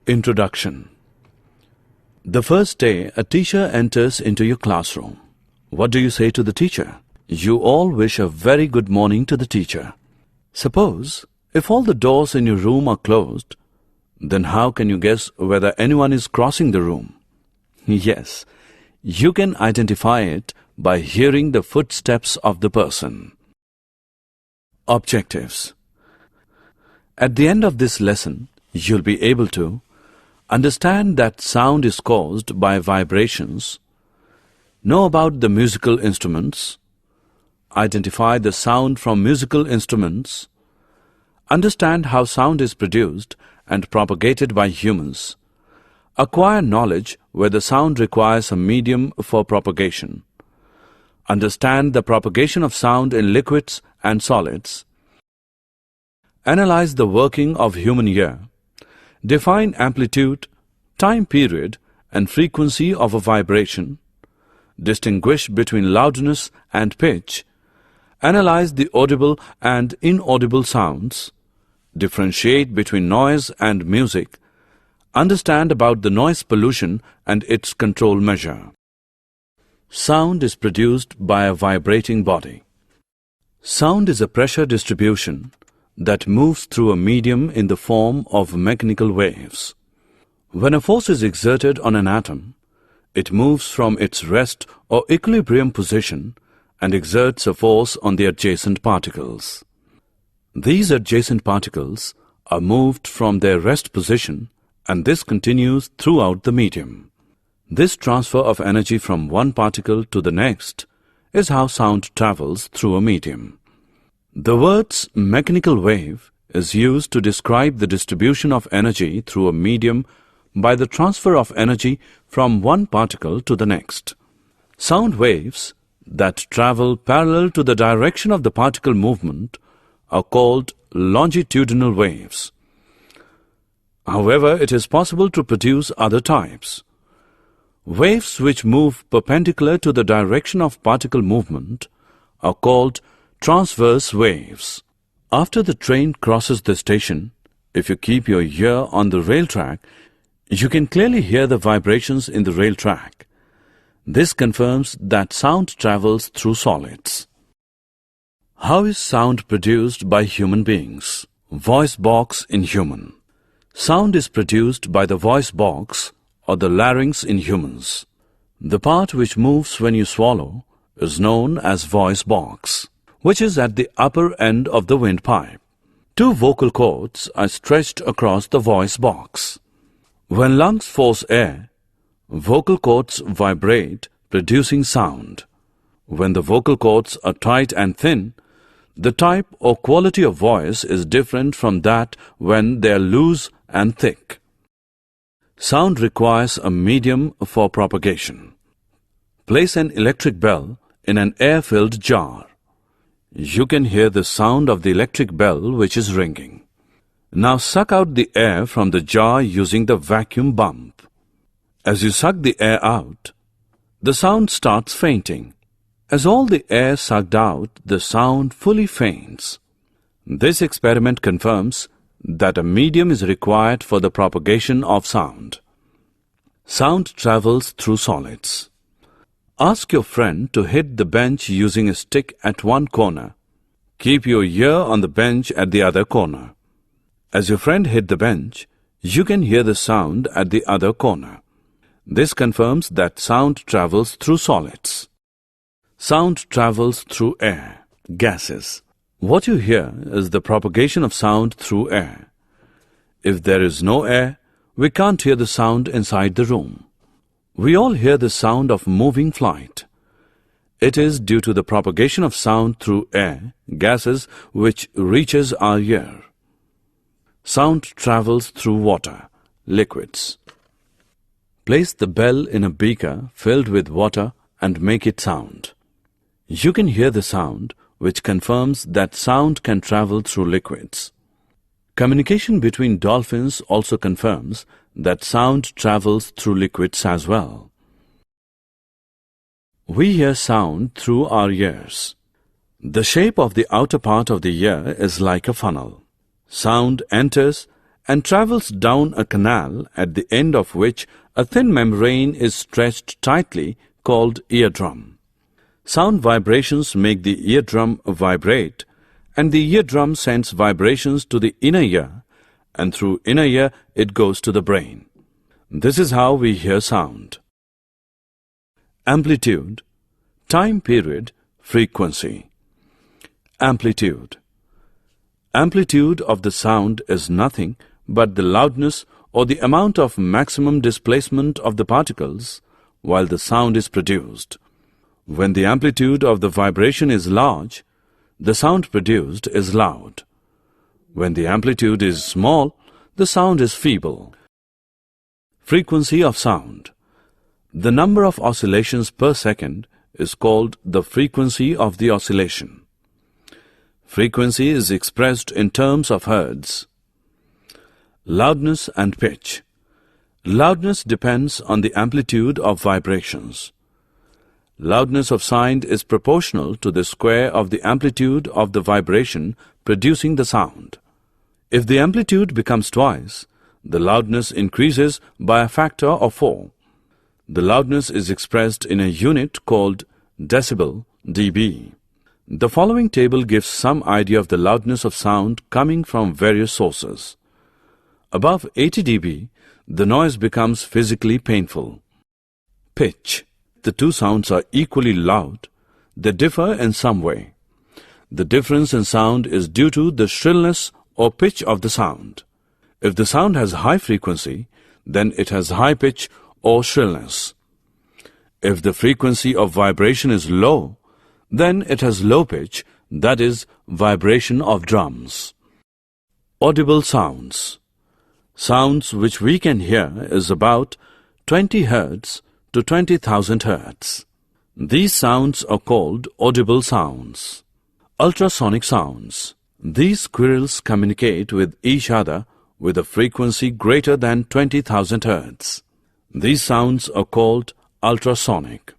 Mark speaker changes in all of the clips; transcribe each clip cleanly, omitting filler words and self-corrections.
Speaker 1: Introduction. The first day a teacher enters into your classroom. What do you say to the teacher? You all wish a very good morning to the teacher. Suppose, if all the doors in your room are closed, then how can you guess whether anyone is crossing the room? Yes, you can identify it by hearing the footsteps of the person. Objectives. At the end of this lesson, you'll be able to understand that sound is caused by vibrations, know about the musical instruments, identify the sound from musical instruments, understand how sound is produced and propagated by humans, acquire knowledge whether sound requires a medium for propagation, understand the propagation of sound in liquids and solids, analyze the working of human ear, define amplitude, time period and frequency of a vibration, distinguish between loudness and pitch, analyze the audible and inaudible sounds, differentiate between noise and music, understand about the noise pollution and its control measure. Sound is produced by a vibrating body. Sound is a pressure distribution that moves through a medium in the form of mechanical waves. When a force is exerted on an atom, it moves from its rest or equilibrium position and exerts a force on the adjacent particles. These adjacent particles are moved from their rest position, and this continues throughout the medium. This transfer of energy from one particle to the next is how sound travels through a medium. The words mechanical wave is used to describe the distribution of energy through a medium by the transfer of energy from one particle to the next. Sound waves that travel parallel to the direction of the particle movement are called longitudinal waves. However, it is possible to produce other types. Waves which move perpendicular to the direction of particle movement are called transverse waves. After the train crosses the station, if you keep your ear on the rail track, you can clearly hear the vibrations in the rail track. This confirms that sound travels through solids. How is sound produced by human beings? Voice box in human. Sound is produced by the voice box or the larynx in humans. The part which moves when you swallow is known as voice box, which is at the upper end of the windpipe. Two vocal cords are stretched across the voice box. When lungs force air, vocal cords vibrate, producing sound. When the vocal cords are tight and thin, the type or quality of voice is different from that when they are loose and thick. Sound requires a medium for propagation. Place an electric bell in an air-filled jar. You can hear the sound of the electric bell which is ringing. Now suck out the air from the jar using the vacuum pump. As you suck the air out, the sound starts fainting. As all the air sucked out, the sound fully faints. This experiment confirms that a medium is required for the propagation of sound. Sound travels through solids. Ask your friend to hit the bench using a stick at one corner. Keep your ear on the bench at the other corner. As your friend hit the bench, you can hear the sound at the other corner. This confirms that sound travels through solids. Sound travels through air, gases. What you hear is the propagation of sound through air. If there is no air, we can't hear the sound inside the room. We all hear the sound of moving flight. It is due to the propagation of sound through air, gases, which reaches our ear. Sound travels through water, liquids. Place the bell in a beaker filled with water and make it sound. You can hear the sound, which confirms that sound can travel through liquids. Communication between dolphins also confirms that sound travels through liquids as well. We hear sound through our ears. The shape of the outer part of the ear is like a funnel. Sound enters and travels down a canal at the end of which a thin membrane is stretched tightly called eardrum. Sound vibrations make the eardrum vibrate, and the eardrum sends vibrations to the inner ear, and through inner ear it goes to the brain. This is how we hear sound. Amplitude, time period, frequency. Amplitude. Amplitude of the sound is nothing but the loudness or the amount of maximum displacement of the particles while the sound is produced. When the amplitude of the vibration is large, the sound produced is loud. When the amplitude is small, the sound is feeble. Frequency of sound. The number of oscillations per second is called the frequency of the oscillation. Frequency is expressed in terms of hertz. Loudness and pitch. Loudness depends on the amplitude of vibrations. Loudness of sound is proportional to the square of the amplitude of the vibration producing the sound. If the amplitude becomes twice, the loudness increases by a factor of 4. The loudness is expressed in a unit called decibel, dB. The following table gives some idea of the loudness of sound coming from various sources. Above 80 dB, the noise becomes physically painful. Pitch. The two sounds are equally loud. They differ in some way. The difference in sound is due to the shrillness or pitch of the sound. If the sound has high frequency, then it has high pitch or shrillness. If the frequency of vibration is low, then it has low pitch, that is, vibration of drums. Audible sounds. Sounds which we can hear is about 20 Hz to 20,000 Hz. These sounds are called audible sounds. Ultrasonic sounds. These squirrels communicate with each other with a frequency greater than 20,000 Hz. These sounds are called ultrasonic.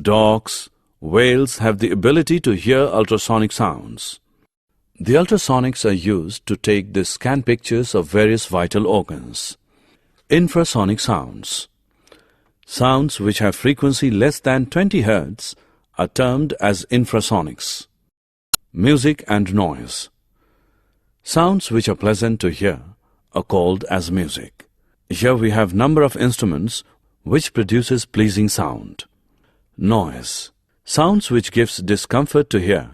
Speaker 1: Dogs, whales have the ability to hear ultrasonic sounds. The ultrasonics are used to take the scan pictures of various vital organs. Infrasonic sounds. Sounds which have frequency less than 20 Hz are termed as infrasonics. Music and noise. Sounds which are pleasant to hear are called as music. Here we have number of instruments which produces pleasing sound. Noise. Sounds which gives discomfort to hear.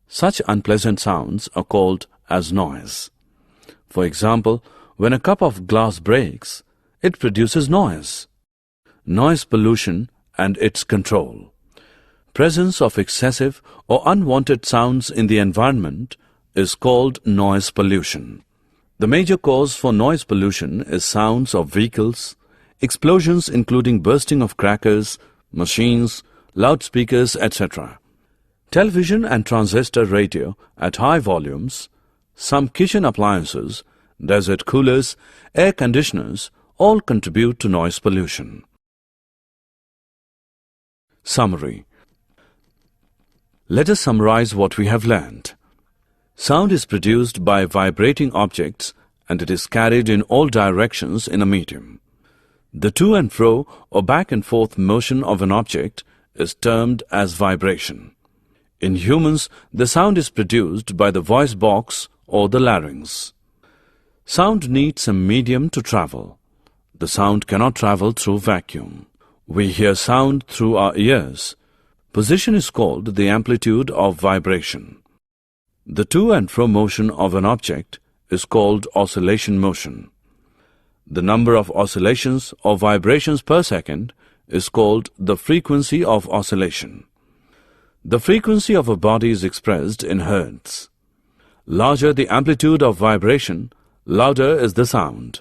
Speaker 1: Such unpleasant sounds are called as noise. For example, when a cup of glass breaks, it produces noise. Noise pollution and its control. Presence of excessive or unwanted sounds in the environment is called noise pollution. The major cause for noise pollution is sounds of vehicles, explosions including bursting of crackers, machines, loudspeakers, etc. Television and transistor radio at high volumes, some kitchen appliances, desert coolers, air conditioners all contribute to noise pollution. Summary. Let us summarize what we have learned. Sound is produced by vibrating objects and it is carried in all directions in a medium. The to and fro or back and forth motion of an object is termed as vibration. In humans, the sound is produced by the voice box or the larynx. Sound needs a medium to travel. The sound cannot travel through vacuum. We hear sound through our ears. Position is called the amplitude of vibration. The to and fro motion of an object is called oscillation motion. The number of oscillations or vibrations per second is called the frequency of oscillation. The frequency of a body is expressed in hertz. Larger the amplitude of vibration, louder is the sound.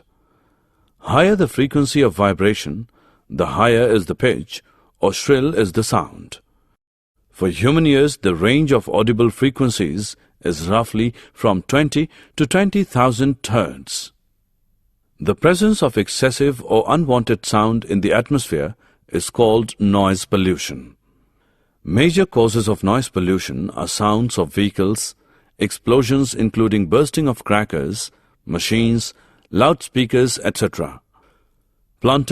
Speaker 1: Higher the frequency of vibration, the higher is the pitch or shrill is the sound. For human ears, the range of audible frequencies is roughly from 20 to 20,000 Hz. The presence of excessive or unwanted sound in the atmosphere is called noise pollution. Major causes of noise pollution are sounds of vehicles, explosions including bursting of crackers, machines, loudspeakers, etc. Plantation